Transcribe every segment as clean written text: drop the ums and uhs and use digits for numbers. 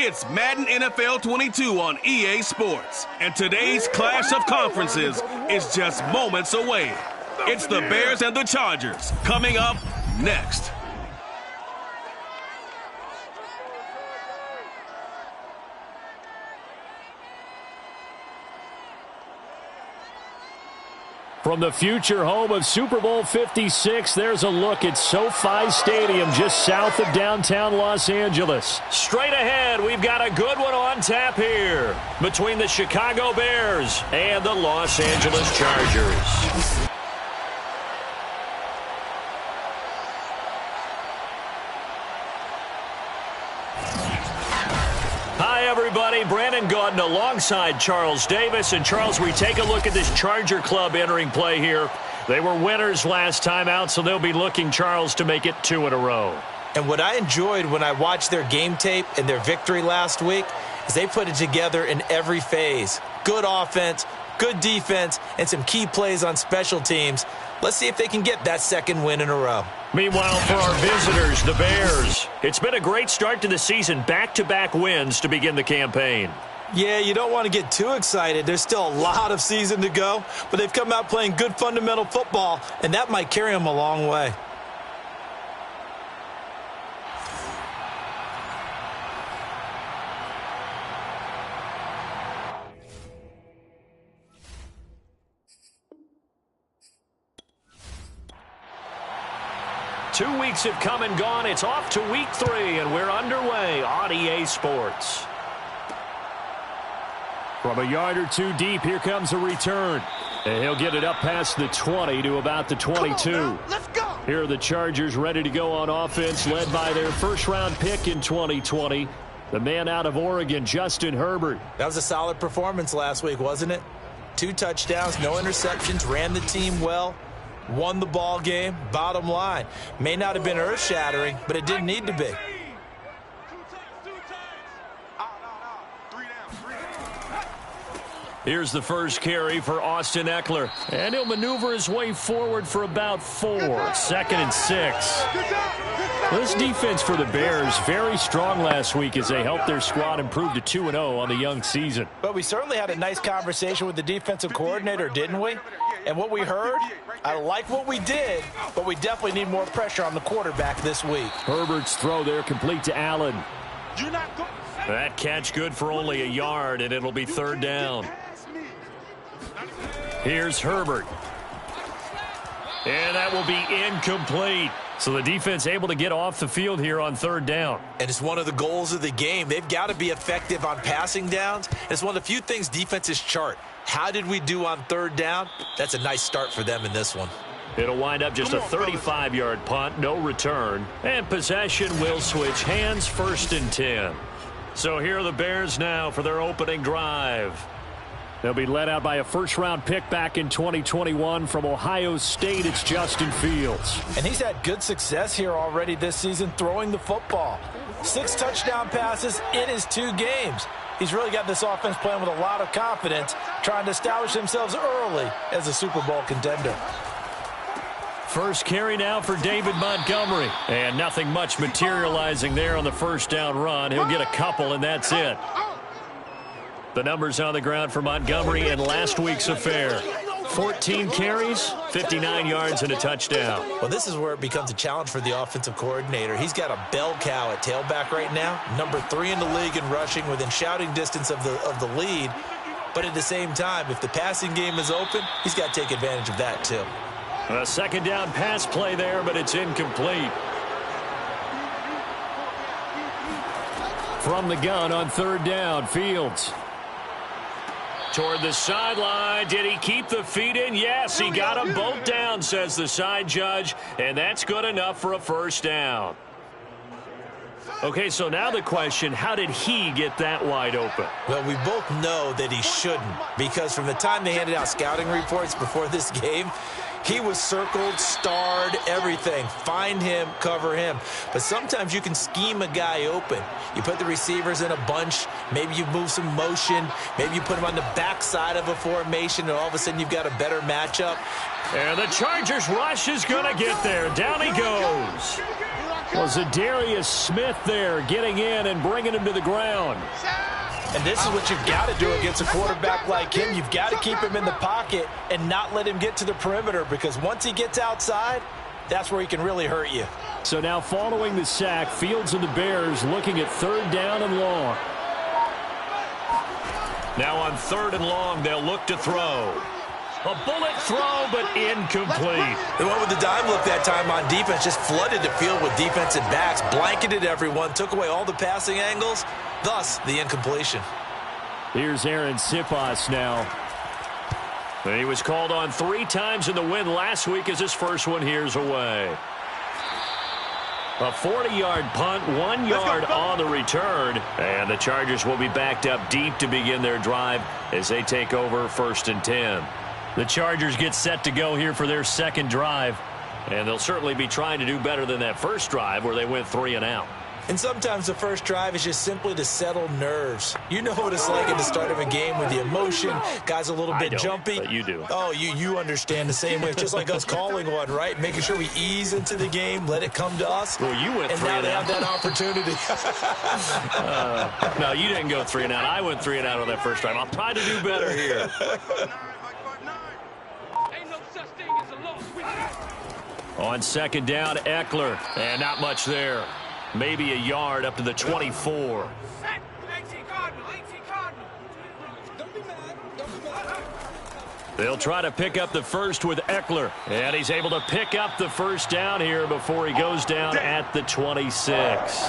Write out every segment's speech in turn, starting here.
It's Madden NFL 22 on EA Sports, and today's clash of conferences is just moments away. It's the Bears and the Chargers coming up next. From the future home of Super Bowl 56, there's a look at SoFi Stadium just south of downtown Los Angeles. Straight ahead, we've got a good one on tap here between the Chicago Bears and the Los Angeles Chargers. Hi, everybody. Brandon Gaudin alongside Charles Davis. And, Charles, we take a look at this Charger club entering play here. They were winners last time out, so they'll be looking, Charles, to make it 2 in a row. And what I enjoyed when I watched their game tape and their victory last week is they put it together in every phase. Good offense, good defense, and some key plays on special teams. Let's see if they can get that second win in a row. Meanwhile, for our visitors, the Bears, it's been a great start to the season, back-to-back wins to begin the campaign. Yeah, you don't want to get too excited. There's still a lot of season to go, but they've come out playing good fundamental football, and that might carry them a long way. Two weeks have come and gone. It's off to week 3, and we're underway on EA Sports. From a yard or two deep, here comes a return. And he'll get it up past the 20 to about the 22. Let's go. Here are the Chargers ready to go on offense, led by their first-round pick in 2020, the man out of Oregon, Justin Herbert. That was a solid performance last week, wasn't it? 2 touchdowns, no interceptions, ran the team well. Won the ball game. Bottom line, may not have been earth-shattering, but it didn't need to be. Here's the first carry for Austin Eckler. And he'll maneuver his way forward for about 4. 2nd and 6. This defense for the Bears, very strong last week as they helped their squad improve to 2-0 on the young season. But we certainly had a nice conversation with the defensive coordinator, didn't we? And what we heard, I like what we did, but we definitely need more pressure on the quarterback this week. Herbert's throw there complete to Allen. That catch good for only a yard, and it'll be 3rd down. Here's Herbert. And that will be incomplete. So the defense able to get off the field here on 3rd down. And it's one of the goals of the game. They've got to be effective on passing downs. It's one of the few things defenses chart. How did we do on 3rd down? That's a nice start for them in this one. It'll wind up just a 35-yard punt, no return. And possession will switch hands, 1st and 10. So here are the Bears now for their opening drive. They'll be led out by a first-round pick back in 2021 from Ohio State. It's Justin Fields. And he's had good success here already this season throwing the football. 6 touchdown passes in his 2 games. He's really got this offense playing with a lot of confidence, trying to establish themselves early as a Super Bowl contender. First carry now for David Montgomery. And nothing much materializing there on the first down run. He'll get a couple, and that's it. The numbers on the ground for Montgomery in last week's affair. 14 carries, 59 yards, and a touchdown. Well, this is where it becomes a challenge for the offensive coordinator. He's got a bell cow at tailback right now, number 3 in the league in rushing, within shouting distance of the lead. But at the same time, if the passing game is open, he's got to take advantage of that too. A 2nd down pass play there, but it's incomplete. From the gun on 3rd down, Fields. Toward the sideline. Did he keep the feet in? Yes, he got them both down, says the side judge, and that's good enough for a 1st down. Okay, so now the question, how did he get that wide open? Well, we both know that he shouldn't, because from the time they handed out scouting reports before this game, he was circled, starred, everything. Find him, cover him. But sometimes you can scheme a guy open. You put the receivers in a bunch. Maybe you move some motion. Maybe you put him on the backside of a formation, and all of a sudden you've got a better matchup. And the Chargers rush is going to get there. Down he goes. Well, Zadarius Smith there getting in and bringing him to the ground. And this is what you've got to do against a quarterback like him. You've got to keep him in the pocket and not let him get to the perimeter, because once he gets outside, that's where he can really hurt you. So now following the sack, Fields and the Bears looking at 3rd down and long. Now on 3rd and long, they'll look to throw. A bullet throw, but incomplete. They went with the dime look that time on defense, just flooded the field with defensive backs, blanketed everyone, took away all the passing angles, thus the incompletion. Here's Aaron Siposs now. He was called on 3 times in the win last week as his first one here's away. A 40-yard punt, 1 yard on the return. And the Chargers will be backed up deep to begin their drive as they take over 1st and 10. The Chargers get set to go here for their 2nd drive. And they'll certainly be trying to do better than that first drive where they went 3 and out. And sometimes the first drive is just simply to settle nerves. You know what it's like at the start of a game with the emotion. Guys a little bit jumpy. But you do. Oh, you understand the same way. It's just like us calling one, right? Making sure we ease into the game, let it come to us. Well, you went 3 and out. And now they have that opportunity. No, you didn't go 3 and out. I went 3 and out on that first drive. I'll try to do better here. On 2nd down, Eckler. And not much there. Maybe a yard up to the 24. They'll try to pick up the first with Eckler. And he's able to pick up the first down here before he goes down at the 26.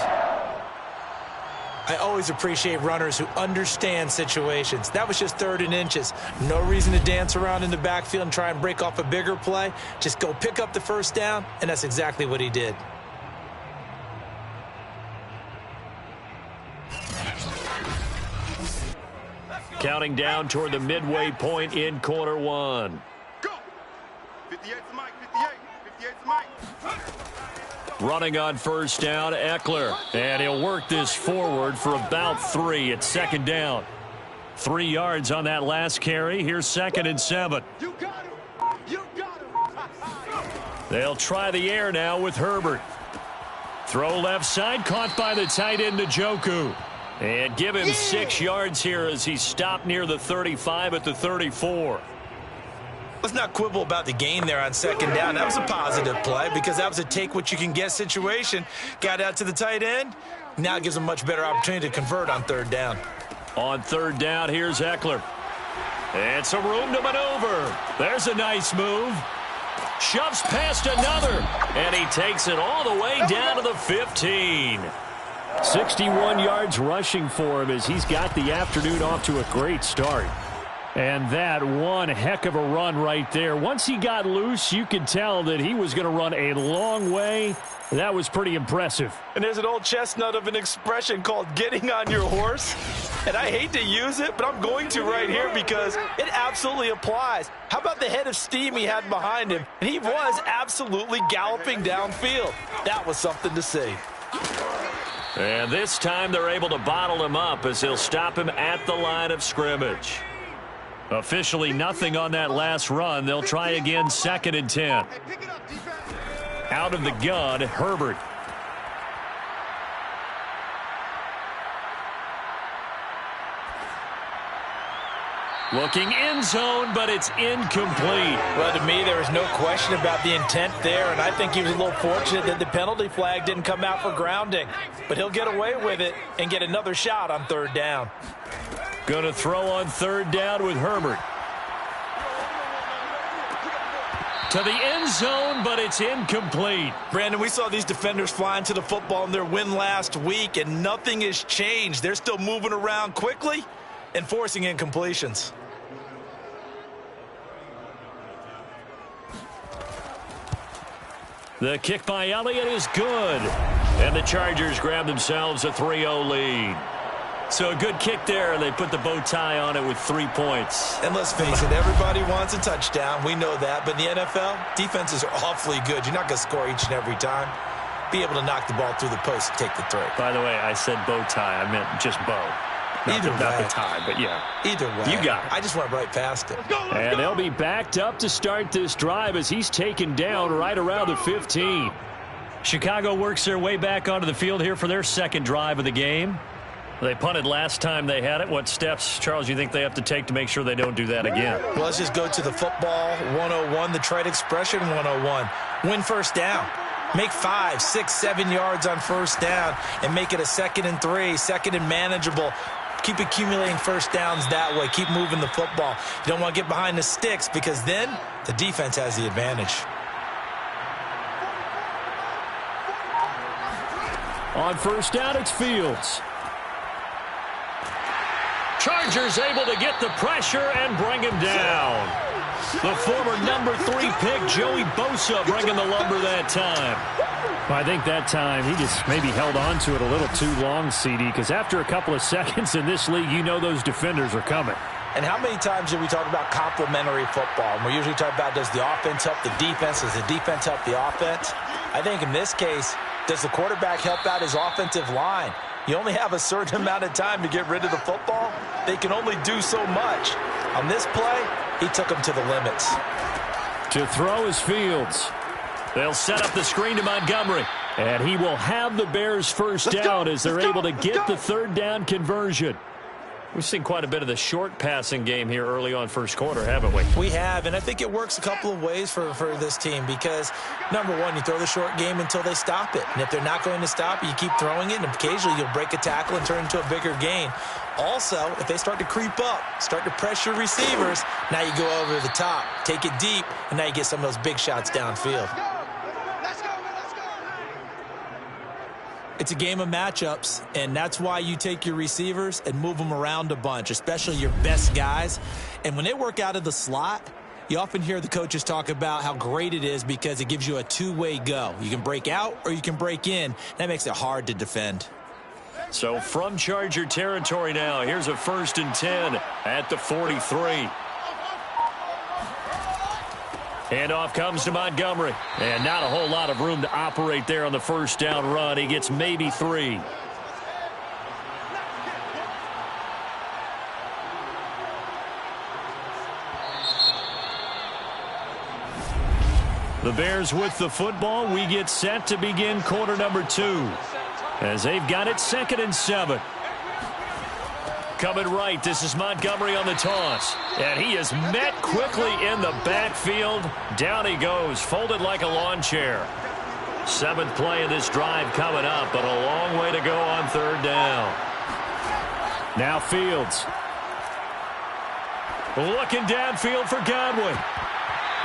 I always appreciate runners who understand situations. That was just 3rd and inches. No reason to dance around in the backfield and try and break off a bigger play. Just go pick up the first down, and that's exactly what he did. Counting down toward the midway point in quarter 1. Go! 58's Mike, 58's Mike. Running on 1st down, Eckler. And he'll work this forward for about 3 at 2nd down. 3 yards on that last carry. Here's 2nd and 7. You got him! You got him! They'll try the air now with Herbert. Throw left side, caught by the tight end Njoku. And give him 6 yards here as he stopped near the 35 at the 34. Let's not quibble about the gain there on 2nd down. That was a positive play because that was a take-what-you-can-get situation. Got out to the tight end. Now it gives him a much better opportunity to convert on 3rd down. On 3rd down, here's Eckler. And some room to maneuver. There's a nice move. Shoves past another. And he takes it all the way down to the 15. 61 yards rushing for him as he's got the afternoon off to a great start. And that one heck of a run right there. Once he got loose, you could tell that he was going to run a long way. That was pretty impressive. And there's an old chestnut of an expression called getting on your horse. And I hate to use it, but I'm going to right here because it absolutely applies. How about the head of steam he had behind him? And he was absolutely galloping downfield. That was something to see. And this time they're able to bottle him up as he'll stop him at the line of scrimmage. Officially nothing on that last run. They'll try again 2nd and 10. Out of the gun, Herbert. Looking end zone, but it's incomplete. Well, to me, there was no question about the intent there, and I think he was a little fortunate that the penalty flag didn't come out for grounding. But he'll get away with it and get another shot on 3rd down. Going to throw on 3rd down with Herbert. To the end zone, but it's incomplete. Brandon, we saw these defenders flying to the football in their win last week, and nothing has changed. They're still moving around quickly and forcing incompletions. The kick by Elliott is good. And the Chargers grab themselves a 3-0 lead. So a good kick there, and they put the bow tie on it with 3 points. And let's face it, everybody wants a touchdown. We know that. But in the NFL, defenses are awfully good. You're not going to score each and every time. Be able to knock the ball through the post and take the throw. By the way, I said bow tie. I meant just bow. Not the tie, but yeah. Either way. You got it. I just went right past it. And they'll be backed up to start this drive as he's taken down right around the 15. Chicago works their way back onto the field here for their second drive of the game. They punted last time they had it. What steps, Charles, you think they have to take to make sure they don't do that again? Well, let's just go to the football 101, the trade expression 101. Win first down. Make 5, 6, 7 yards on first down and make it a 2nd and 3, 2nd and manageable. Keep accumulating first downs that way. Keep moving the football. You don't want to get behind the sticks because then the defense has the advantage. On first down, it's Fields. Chargers able to get the pressure and bring him down. The former number 3 pick, Joey Bosa, bringing the lumber that time. Well, I think that time he just maybe held on to it a little too long, CD, because after a couple of seconds in this league, you know those defenders are coming. And how many times have we talked about complementary football? And we usually talk about, does the offense help the defense? Does the defense help the offense? I think in this case, does the quarterback help out his offensive line? You only have a certain amount of time to get rid of the football. They can only do so much. On this play, he took them to the limits. To throw is Fields. They'll set up the screen to Montgomery. And he will have the Bears first down as they're able to get the third down conversion. We've seen quite a bit of the short passing game here early on first quarter, haven't we? We have, and I think it works a couple of ways for this team because, number one, you throw the short game until they stop it. And if they're not going to stop it, you keep throwing it, and occasionally you'll break a tackle and turn it into a bigger gain. Also, if they start to creep up, start to pressure receivers, now you go over the top, take it deep, and now you get some of those big shots downfield. It's a game of matchups, and that's why you take your receivers and move them around a bunch, especially your best guys. And when they work out of the slot, you often hear the coaches talk about how great it is because it gives you a two-way go. You can break out or you can break in. That makes it hard to defend. So from Charger territory now, here's a 1st and 10 at the 43. Handoff comes to Montgomery. And not a whole lot of room to operate there on the first down run. He gets maybe 3. The Bears with the football. We get set to begin quarter number 2. As they've got it 2nd and 7. Coming right, this is Montgomery on the toss. And he is met quickly in the backfield. Down he goes, folded like a lawn chair. 7th play of this drive coming up, but a long way to go on 3rd down. Now Fields. Looking downfield for Godwin.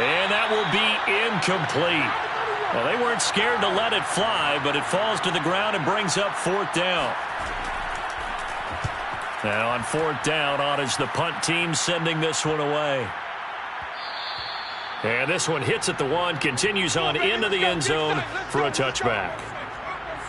And that will be incomplete. Well, they weren't scared to let it fly, but it falls to the ground and brings up 4th down. Now on 4th down, on is the punt team sending this one away. And this one hits at the 1, continues on into the end zone for a touchback.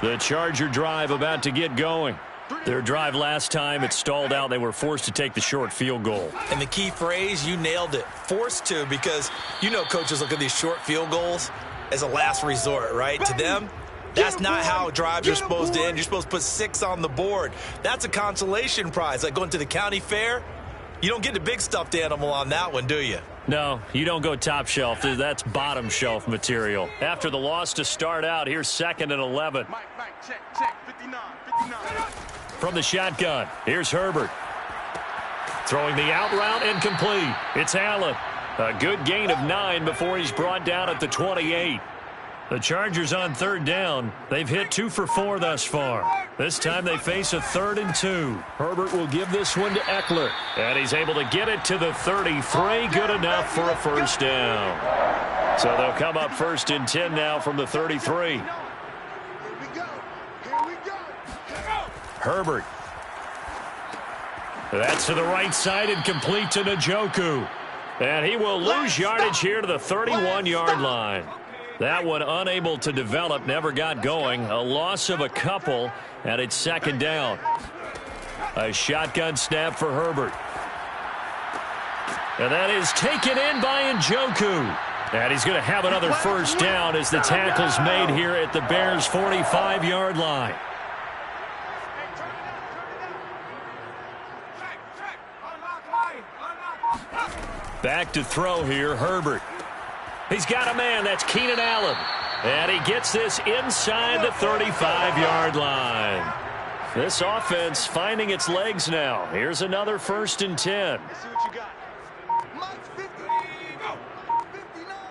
The Charger drive about to get going. Their drive last time, it stalled out. They were forced to take the short field goal. And the key phrase, you nailed it, forced to, because you know coaches look at these short field goals as a last resort, right? To them, that's not how drives are supposed to end. You're supposed to put 6 on the board. That's a consolation prize. Like going to the county fair, you don't get the big stuffed animal on that one, do you? No, you don't go top shelf. That's bottom shelf material. After the loss to start out, here's 2nd and 11. Mike, check, 59. From the shotgun, here's Herbert. Throwing the out route incomplete. It's Allen. A good gain of 9 before he's brought down at the 28. The Chargers on 3rd down. They've hit 2 for 4 thus far. This time they face a 3rd and 2. Herbert will give this one to Eckler. And he's able to get it to the 33. Good enough for a first down. So they'll come up 1st and 10 now from the 33. Herbert. That's to the right side and complete to Njoku. And he will lose yardage here to the 31-yard line. That one unable to develop, never got going. A loss of a couple, and it's 2nd down. A shotgun snap for Herbert. And that is taken in by Njoku. And he's going to have another first down as the tackle's made here at the Bears' 45-yard line. Back to throw here, Herbert. He's got a man. That's Keenan Allen. And he gets this inside the 35-yard line. This offense finding its legs now. Here's another 1st and 10. Let's see what you got. Mike's 50. 59.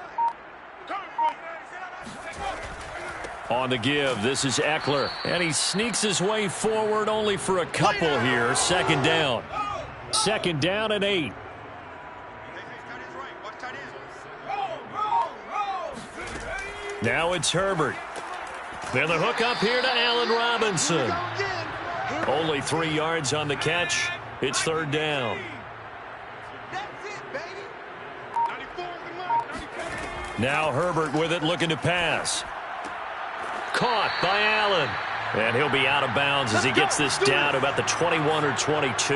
On the give, this is Eckler. And he sneaks his way forward only for a couple here. 2nd down. 2nd down and 8. Now it's Herbert. And the hook up here to Allen Robinson. Only 3 yards on the catch. It's 3rd down. Now Herbert with it, looking to pass. Caught by Allen. And he'll be out of bounds as he gets this down to about the 21 or 22.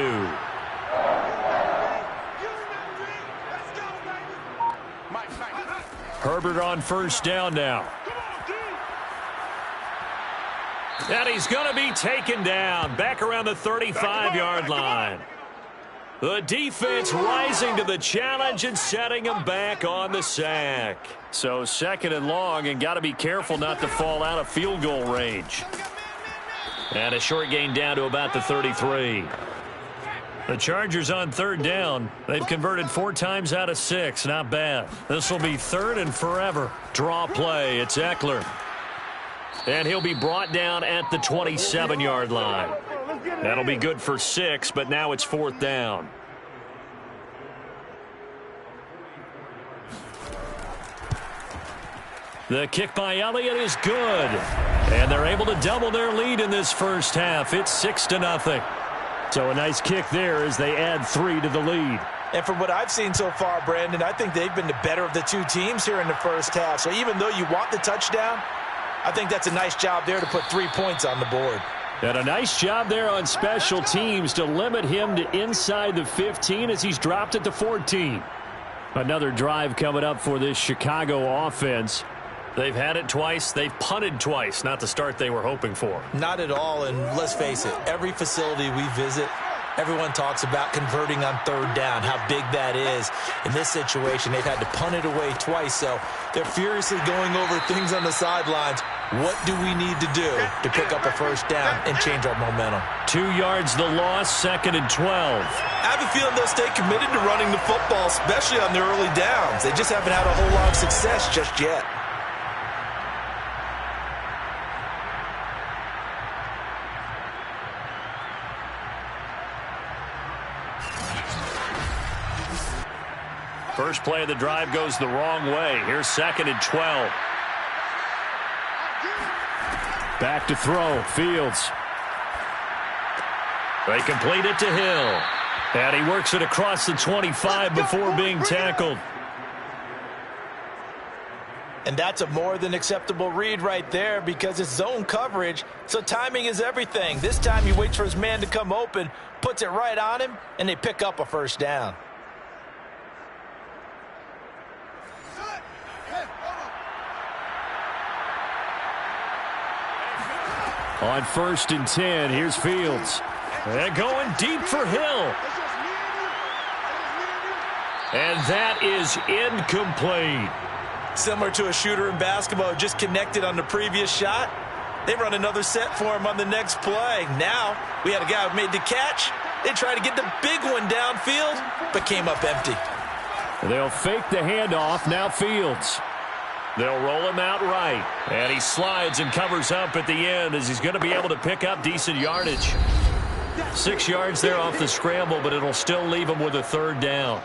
Herbert on 1st down now. And he's going to be taken down back around the 35-yard line. The defense rising to the challenge and setting him back on the sack. So 2nd and long, and got to be careful not to fall out of field goal range. And a short gain down to about the 33. The Chargers on 3rd down. They've converted 4 times out of 6. Not bad. This will be 3rd and forever. Draw play. It's Eckler. And he'll be brought down at the 27-yard line. That'll be good for 6, but now it's 4th down. The kick by Elliott is good. And they're able to double their lead in this first half. It's 6-0. So a nice kick there as they add 3 to the lead. And from what I've seen so far, Brandon, I think they've been the better of the 2 teams here in the first half. So even though you want the touchdown, I think that's a nice job there to put 3 points on the board. And a nice job there on special teams to limit him to inside the 15 as he's dropped at the 14. Another drive coming up for this Chicago offense. They've had it twice. They've punted twice. Not the start they were hoping for. Not at all, and let's face it, every facility we visit, everyone talks about converting on 3rd down, how big that is. In this situation, they've had to punt it away twice, so they're furiously going over things on the sidelines. What do we need to do to pick up a 1st down and change our momentum? 2 yards the loss, 2nd and 12. I have a feeling they'll stay committed to running the football, especially on their early downs. They just haven't had a whole lot of success just yet. First play of the drive goes the wrong way. Here's 2nd and 12. Back to throw. Fields. They complete it to Hill. And he works it across the 25 before being tackled. And that's a more than acceptable read right there because it's zone coverage, so timing is everything. This time he waits for his man to come open, puts it right on him, and they pick up a 1st down. On 1st and 10, here's Fields. And going deep for Hill. And that is incomplete. Similar to a shooter in basketball, just connected on the previous shot. They run another set for him on the next play. Now, we had a guy who made the catch. They tried to get the big one downfield, but came up empty. They'll fake the handoff. Now Fields. They'll roll him out right. And he slides and covers up at the end as he's going to be able to pick up decent yardage. 6 yards there off the scramble, but it'll still leave him with a 3rd down.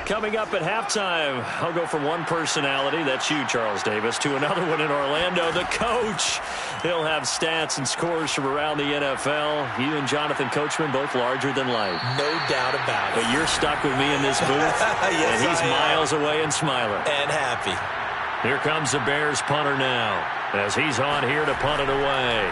Coming up at halftime, I'll go from one personality, that's you, Charles Davis, to another one in Orlando, the coach. He'll have stats and scores from around the NFL. You and Jonathan Coachman, both larger than life. No doubt about it. But you're stuck with me in this booth, yes, and he's miles away and smiling. And happy. Here comes the Bears punter now, as he's on here to punt it away.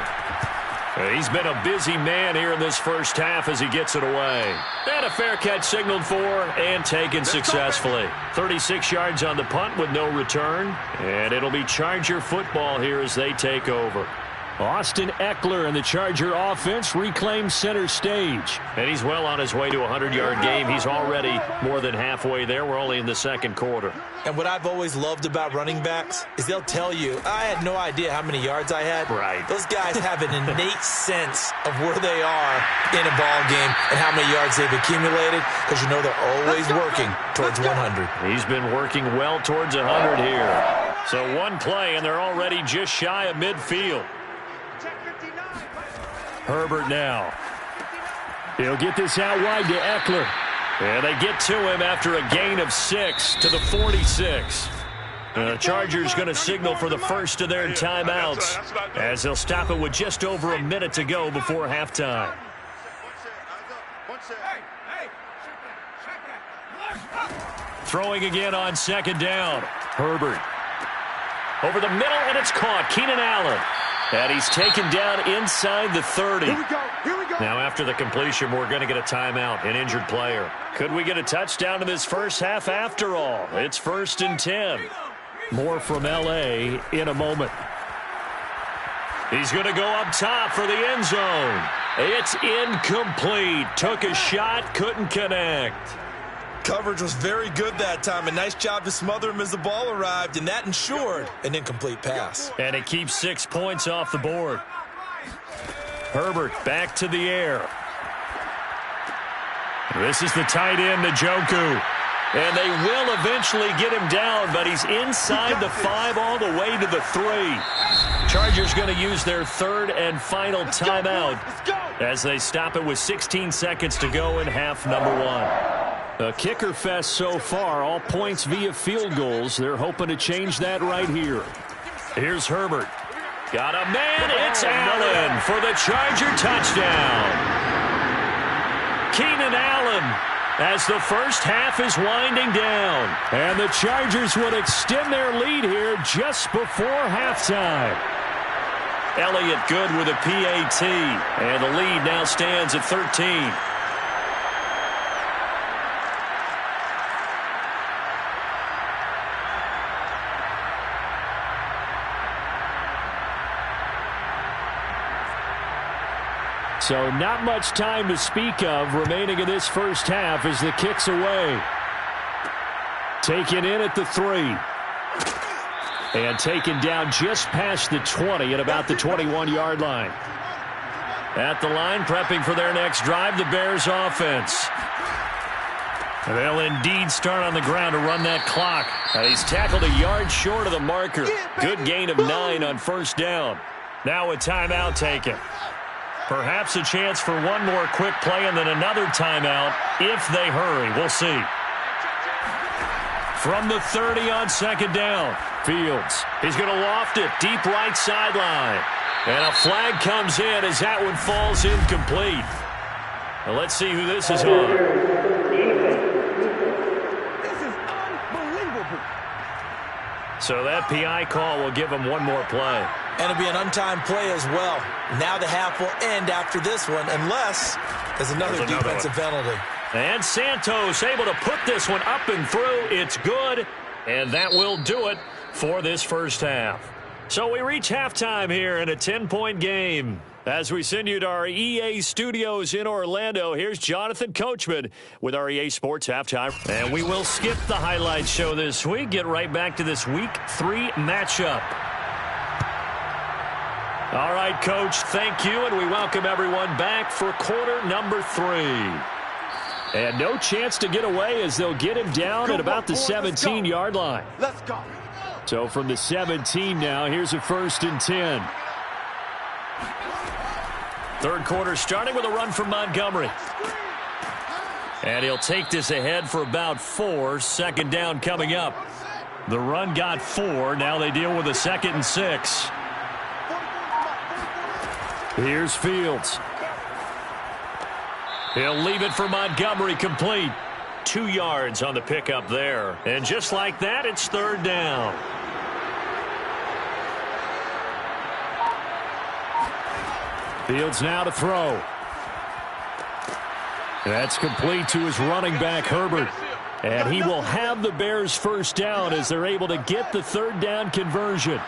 He's been a busy man here in this first half as he gets it away. And a fair catch signaled for and taken successfully. 36 yards on the punt with no return. And it'll be Charger football here as they take over. Austin Eckler and the Charger offense reclaim center stage. And he's well on his way to a 100-yard game. He's already more than halfway there. We're only in the second quarter. And what I've always loved about running backs is they'll tell you, I had no idea how many yards I had. Right. Those guys have an innate sense of where they are in a ball game and how many yards they've accumulated, because you know they're always working towards 100. He's been working well towards 100 here. So one play, and they're already just shy of midfield. Herbert now. He'll get this out wide to Eckler. And they get to him after a gain of 6 to the 46. The Chargers going to signal for the first of their timeouts as they'll stop it with just over a minute to go before halftime. Throwing again on second down. Herbert. Over the middle, and it's caught. Keenan Allen. And he's taken down inside the 30. Here we go. Now, after the completion, we're going to get a timeout, an injured player. Could we get a touchdown in this first half after all? It's 1st and 10. More from L.A. in a moment. He's going to go up top for the end zone. It's incomplete. Took a shot, couldn't connect. Coverage was very good that time. A nice job to smother him as the ball arrived, and that ensured an incomplete pass. And it keeps 6 points off the board. Herbert back to the air. This is the tight end, Njoku. And they will eventually get him down, but he's inside the 5 all the way to the 3. Chargers going to use their third and final timeout as they stop it with 16 seconds to go in half number 1. A kicker fest so far, all points via field goals. They're hoping to change that right here. Here's Herbert. Got a man, it's Allen for the Charger touchdown. Keenan Allen as the first half is winding down. And the Chargers would extend their lead here just before halftime. Elliott good with a PAT, and the lead now stands at 13. So not much time to speak of remaining in this first half as the kick's away. Taken in at the 3. And taken down just past the 20 at about the 21-yard line. At the line, prepping for their next drive, the Bears offense. They'll indeed start on the ground to run that clock. He's tackled a yard short of the marker. Good gain of 9 on first down. Now a timeout taken. Perhaps a chance for one more quick play and then another timeout if they hurry. We'll see. From the 30 on second down, Fields. He's going to loft it deep right sideline. And a flag comes in as that one falls incomplete. Now let's see who this is on. This is unbelievable. So that PI call will give him one more play. And it'll be an untimed play as well. Now the half will end after this one, unless there's another defensive penalty. And Santos able to put this one up and through. It's good, and that will do it for this first half. So we reach halftime here in a 10-point game. As we send you to our EA studios in Orlando, here's Jonathan Coachman with our EA Sports Halftime. And we will skip the highlight show this week, get right back to this Week 3 matchup. All right, Coach, thank you, and we welcome everyone back for quarter number 3. And no chance to get away as they'll get him down at about the 17-yard line. Let's go. So from the 17 now, here's a 1st and 10. Third quarter starting with a run from Montgomery. And he'll take this ahead for about 4. Second down coming up. The run got 4. Now they deal with a 2nd and 6. Here's Fields. He'll leave it for Montgomery complete. 2 yards on the pickup there. And just like that, it's third down. Fields now to throw. That's complete to his running back, Herbert. And he will have the Bears first down as they're able to get the third down conversion.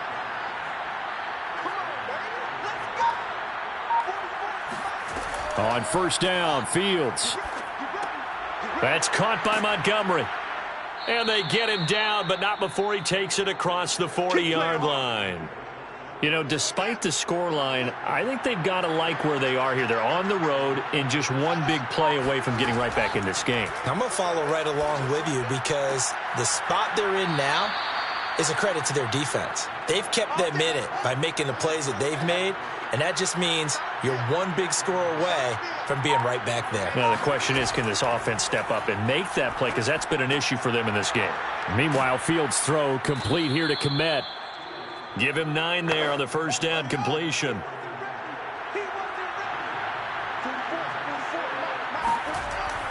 On first down, Fields. That's caught by Montgomery. And they get him down, but not before he takes it across the 40-yard line. You know, despite the scoreline, I think they've got to like where they are here. They're on the road and just one big play away from getting right back in this game. I'm going to follow right along with you because the spot they're in now is a credit to their defense. They've kept them in it by making the plays that they've made, and that just means you're one big score away from being right back there. Now, the question is, can this offense step up and make that play? Because that's been an issue for them in this game. Meanwhile, Fields' throw complete here to Kmet. Give him 9 there on the first down completion.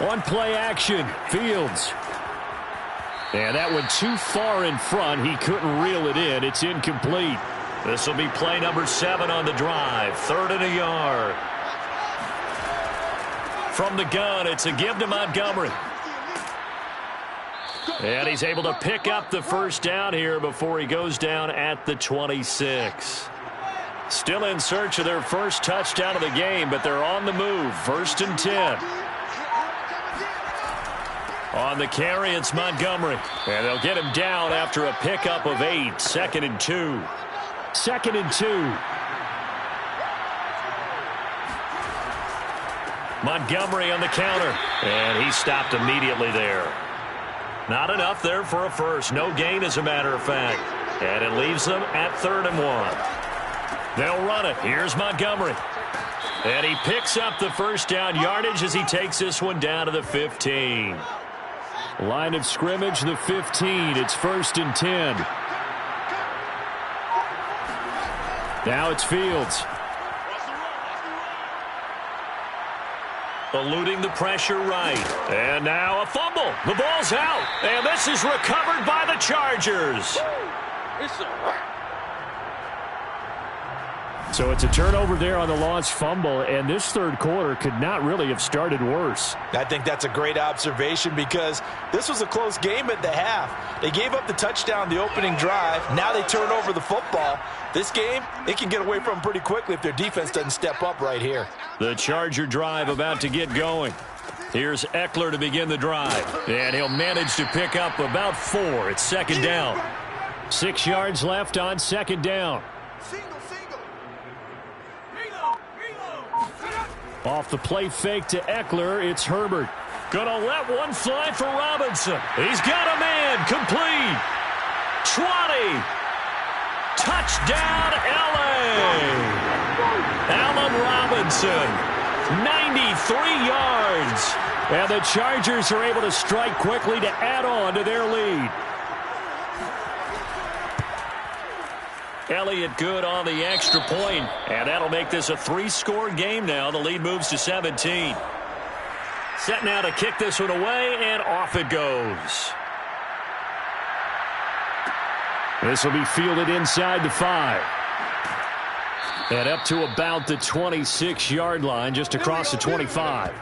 On play action, Fields. And that went too far in front. He couldn't reel it in. It's incomplete. This will be play number 7 on the drive. 3rd and a yard. From the gun, it's a give to Montgomery. And he's able to pick up the first down here before he goes down at the 26. Still in search of their first touchdown of the game, but they're on the move. 1st and 10. On the carry, it's Montgomery. And they'll get him down after a pickup of 8. 2nd and 2. 2nd and 2. Montgomery on the counter. And he stopped immediately there. Not enough there for a first. No gain, as a matter of fact. And it leaves them at 3rd and 1. They'll run it. Here's Montgomery. And he picks up the first down yardage as he takes this one down to the 15. Line of scrimmage, the 15. It's 1st and 10. Now it's Fields. Eluding the pressure right. And now a fumble. The ball's out. And this is recovered by the Chargers. So it's a turnover there on the lost fumble, and this third quarter could not really have started worse. I think that's a great observation because this was a close game at the half. They gave up the touchdown the opening drive. Now they turn over the football. This game, they can get away from them pretty quickly if their defense doesn't step up right here. The Charger drive about to get going. Here's Eckler to begin the drive. And he'll manage to pick up about 4. It's 2nd down. 6 yards left on 2nd down. Off the play fake to Eckler, it's Herbert. Gonna let one fly for Robinson. He's got a man. Complete. 20. Touchdown, L.A. Allen Robinson. 93 yards. And the Chargers are able to strike quickly to add on to their lead. Elliott good on the extra point, and that'll make this a 3-score game now. The lead moves to 17. Set now to kick this one away, and off it goes. This will be fielded inside the 5. And up to about the 26-yard line, just across the 25.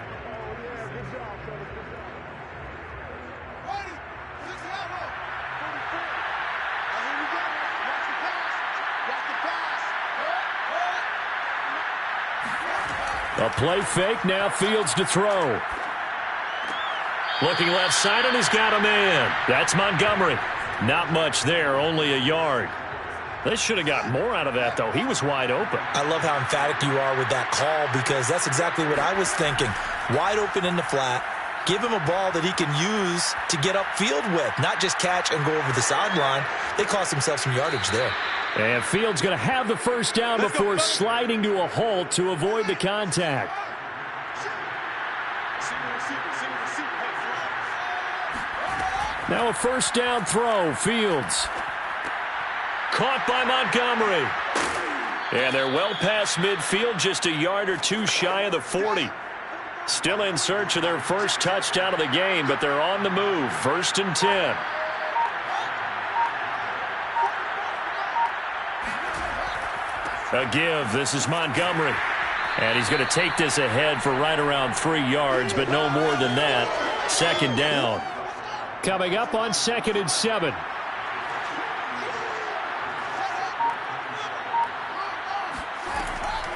A play fake, now Fields to throw. Looking left side, and he's got a man. That's Montgomery. Not much there, only a yard. They should have got more out of that, though. He was wide open. I love how emphatic you are with that call because that's exactly what I was thinking. Wide open in the flat. Give him a ball that he can use to get upfield with, not just catch and go over the sideline. They cost themselves some yardage there. And Fields going to have the first down before sliding to a halt to avoid the contact. Now a first down throw, Fields. Caught by Montgomery. And they're well past midfield, just a yard or 2 shy of the 40. Still in search of their first touchdown of the game, but they're on the move. 1st and 10. A give. This is Montgomery. And he's going to take this ahead for right around 3 yards, but no more than that. 2nd down. Coming up on 2nd and 7.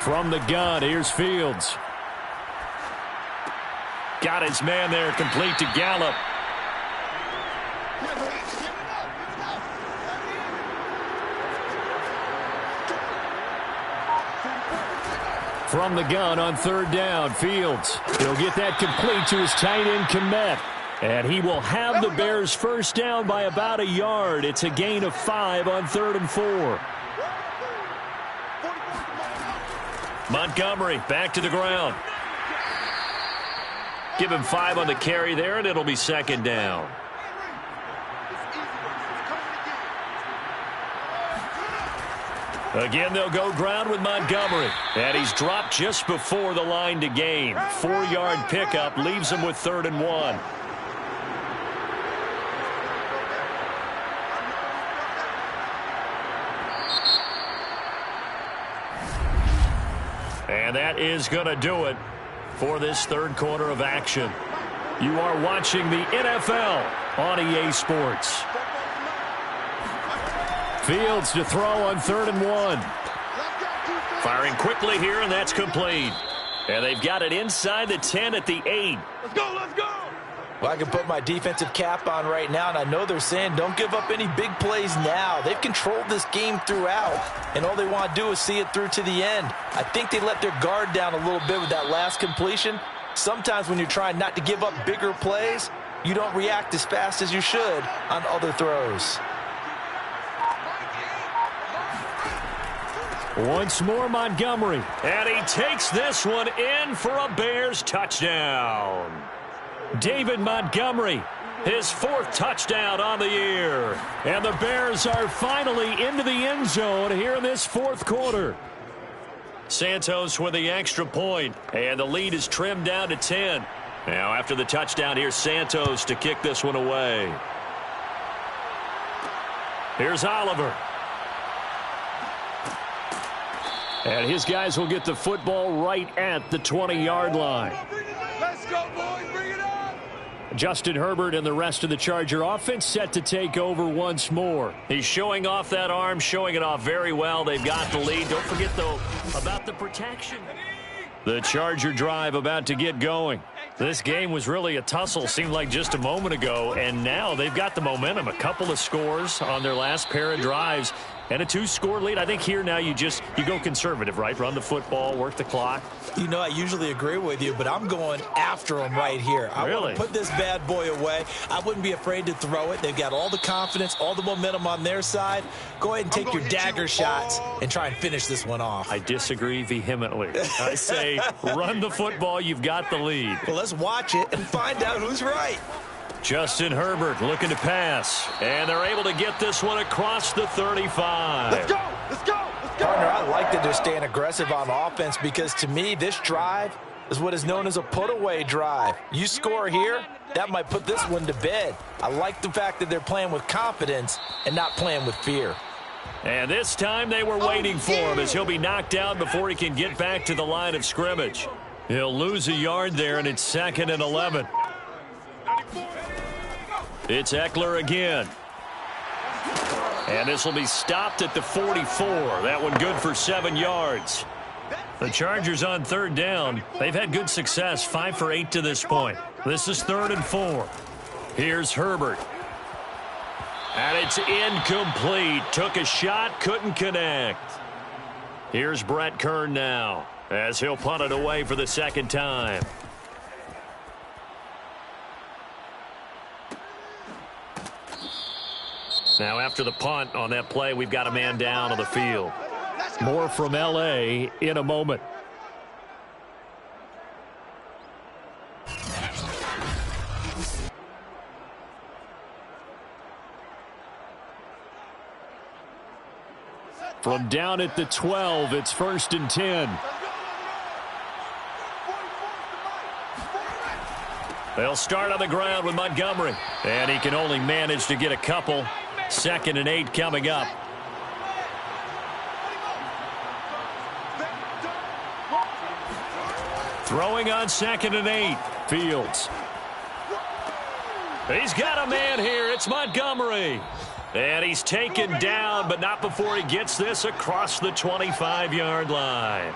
From the gun, here's Fields. Got his man there, complete to Gallup. From the gun on third down, Fields. He'll get that complete to his tight end, Kmet. And he will have the Bears first down by about a yard. It's a gain of 5 on 3rd and 4. Montgomery back to the ground. Give him 5 on the carry there, and it'll be second down. Again, they'll go ground with Montgomery. And he's dropped just before the line to gain. 4-yard pickup leaves him with 3rd and 1. And that is going to do it for this third quarter of action. You are watching the NFL on EA Sports. Fields to throw on 3rd and 1. Firing quickly here, and that's complete. And they've got it inside the 10 at the 8. Let's go, let's go! Well, I can put my defensive cap on right now, and I know they're saying don't give up any big plays now. They've controlled this game throughout, and all they want to do is see it through to the end. I think they let their guard down a little bit with that last completion. Sometimes when you're trying not to give up bigger plays, you don't react as fast as you should on other throws. Once more, Montgomery. And he takes this one in for a Bears touchdown. David Montgomery, his 4th touchdown on the year. And the Bears are finally into the end zone here in this 4th quarter. Santos with the extra point, and the lead is trimmed down to 10. Now, after the touchdown, here's Santos to kick this one away. Here's Oliver. And his guys will get the football right at the 20-yard line. Let's go, boys. Bring it up. Justin Herbert and the rest of the Charger offense set to take over once more. He's showing off that arm, showing it off very well. They've got the lead. Don't forget, though, about the protection. The Charger drive about to get going. This game was really a tussle, seemed like just a moment ago, and now they've got the momentum. A couple of scores on their last pair of drives and a 2-score lead. I think here now you go conservative, right? Run the football, work the clock. You know, I usually agree with you, but I'm going after them right here. I want to put this bad boy away. I wouldn't be afraid to throw it. They've got all the confidence, all the momentum on their side. Go ahead and take your dagger shots and try and finish this one off. I disagree vehemently. I say run the football. You've got the lead. Well, let's watch it and find out who's right. Justin Herbert looking to pass. And they're able to get this one across the 35. Let's go, let's go, let's go. Partner, I like that they're staying aggressive on offense because, to me, this drive is what is known as a put-away drive. You score here, that might put this one to bed. I like the fact that they're playing with confidence and not playing with fear. And this time they were waiting for him as he'll be knocked down before he can get back to the line of scrimmage. He'll lose a yard there, and it's 2nd and 11. It's Eckler again. And this will be stopped at the 44. That one good for 7 yards. The Chargers on 3rd down. They've had good success, 5 for 8 to this point. This is 3rd and 4. Here's Herbert. And it's incomplete. Took a shot, couldn't connect. Here's Brett Kern now as he'll punt it away for the 2nd time. Now, after the punt on that play, we've got a man down on the field. More from L.A. in a moment. From down at the 12, it's 1st and 10. They'll start on the ground with Montgomery. And he can only manage to get a couple. 2nd and 8 coming up. Throwing on 2nd and 8. Fields. He's got a man here. It's Montgomery. And he's taken down, but not before he gets this across the 25-yard line.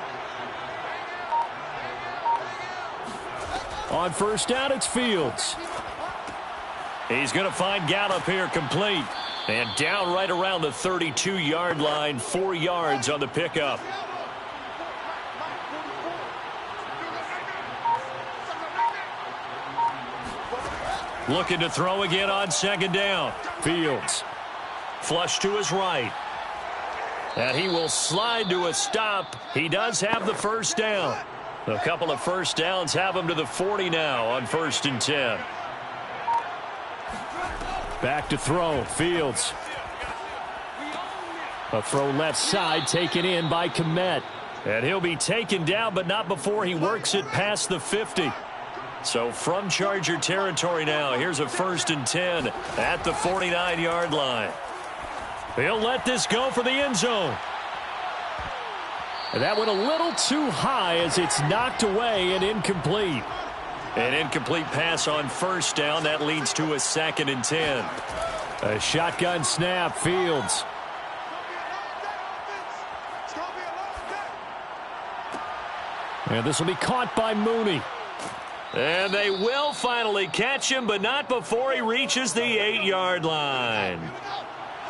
On first down, it's Fields. He's going to find Gallup here complete. And down right around the 32-yard line, 4 yards on the pickup. Looking to throw again on second down. Fields. Flush to his right. And he will slide to a stop. He does have the first down. A couple of first downs have him to the 40 now on 1st and 10. Back to throw. Fields. A throw left side taken in by Kmet. And he'll be taken down, but not before he works it past the 50. So from Charger territory now, here's a 1st and 10 at the 49-yard line. He'll let this go for the end zone. And that went a little too high as it's knocked away and incomplete. An incomplete pass on first down. That leads to a 2nd and 10. A shotgun snap. Fields. And this will be caught by Mooney. And they will finally catch him, but not before he reaches the 8-yard line.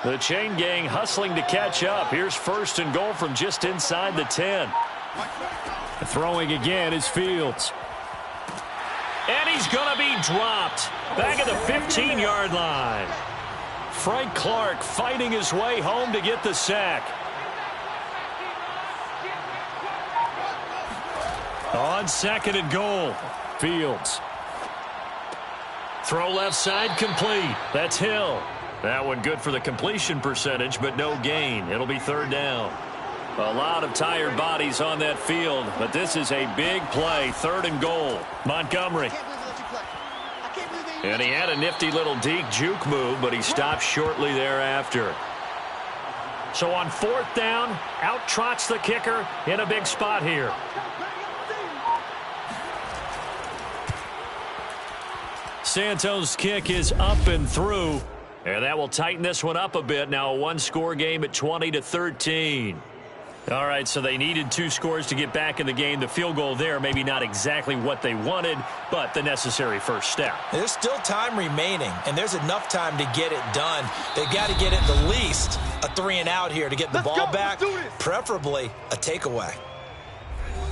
The chain gang hustling to catch up. Here's 1st and goal from just inside the 10. Throwing again is Fields. And he's going to be dropped back at the 15-yard line. Frank Clark fighting his way home to get the sack. On 2nd and goal, Fields. Throw left side complete. That's Hill. That one good for the completion percentage, but no gain. It'll be 3rd down. A lot of tired bodies on that field, but this is a big play. 3rd and goal. Montgomery. And he had a nifty little deep juke move, but he stopped shortly thereafter. So on 4th down, out trots the kicker in a big spot here. Santos' kick is up and through, and that will tighten this one up a bit. Now a 1-score game at 20-13. All right, so they needed 2 scores to get back in the game. The field goal there, maybe not exactly what they wanted, but the necessary first step. There's still time remaining, and there's enough time to get it done. They've got to get at the least a 3-and-out here to get the ball back, preferably a takeaway.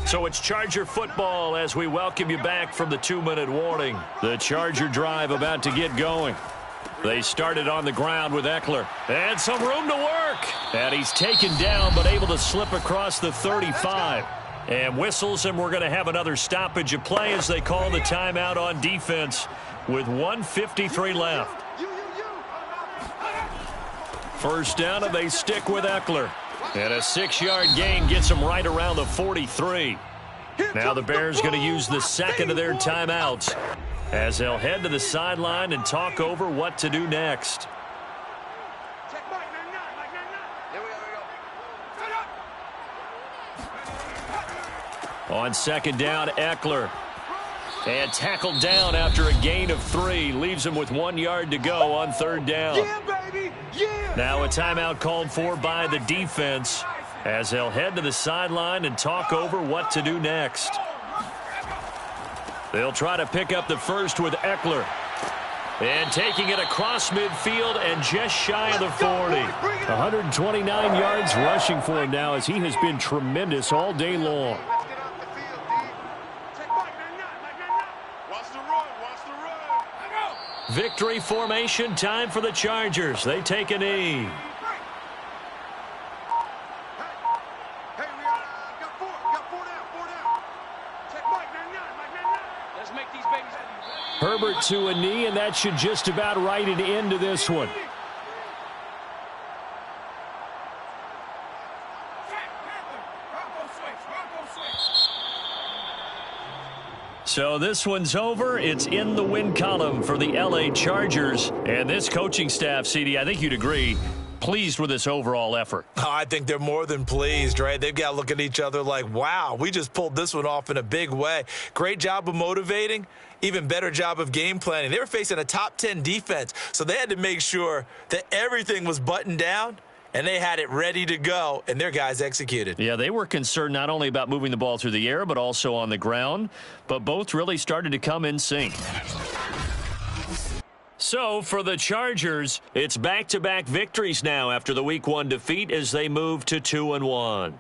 So it's Charger football as we welcome you back from the 2-minute warning. The Charger drive about to get going. They started on the ground with Eckler. And some room to work. And he's taken down but able to slip across the 35. And whistles, and we're going to have another stoppage of play as they call the timeout on defense with 1:53 left. 1st down, and they stick with Eckler. And a 6-yard gain gets them right around the 43. Now the Bears going to use the 2nd of their timeouts as they'll head to the sideline and talk over what to do next. On 2nd down, Eckler. And tackled down after a gain of 3. Leaves him with 1 yard to go on 3rd down. Yeah, baby. Yeah. Now a timeout called for by the defense as they'll head to the sideline and talk over what to do next. They'll try to pick up the first with Eckler. And taking it across midfield and just shy of the 40. 129 yards rushing for him now as he has been tremendous all day long. Victory formation, time for the Chargers. They take a knee. Herbert to a knee, and that should just about write it into this one. So this one's over. It's in the win column for the L.A. Chargers. And this coaching staff, CD, I think you'd agree, pleased with this overall effort. Oh, I think they're more than pleased, right? They've got to look at each other like, wow, we just pulled this one off in a big way. Great job of motivating, even better job of game planning. They were facing a top 10 defense, so they had to make sure that everything was buttoned down and they had it ready to go, and their guys executed. Yeah, they were concerned not only about moving the ball through the air, but also on the ground. But both really started to come in sync. So, for the Chargers, it's back-to-back victories now after the Week 1 defeat as they move to 2-1.